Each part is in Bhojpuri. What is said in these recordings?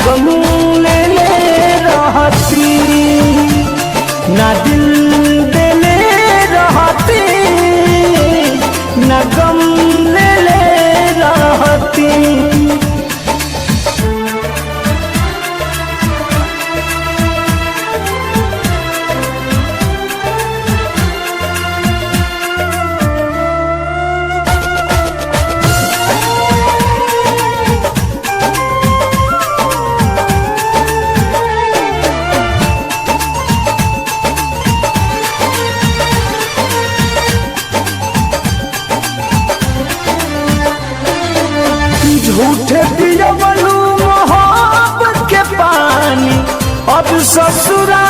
गम ले ले रहती, ना दिल देले रहती, ना गम ले ले रहती। झूठे पियवलू मोहब्बत के पानी, अब ससुरा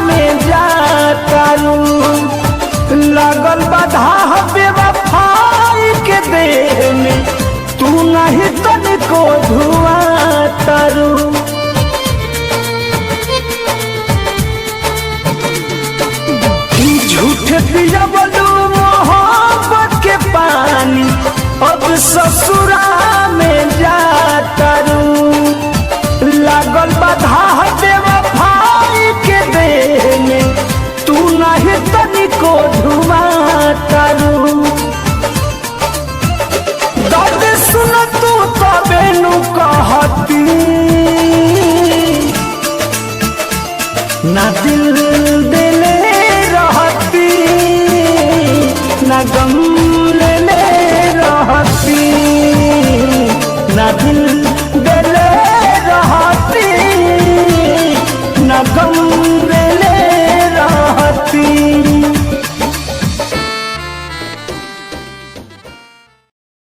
में जातारू। लगल बाधा बेवफाई के देह में, तू नहीं तनिको धुआं तारू। झूठे पियवलू मोहब्बत के पानी, अब ससुरा में जातारू। लागल बाधा बेवफाई के देह में, तू नहीं तनिको धुआतारू। दर्द सुन तू तबे नु कहती, ना दिल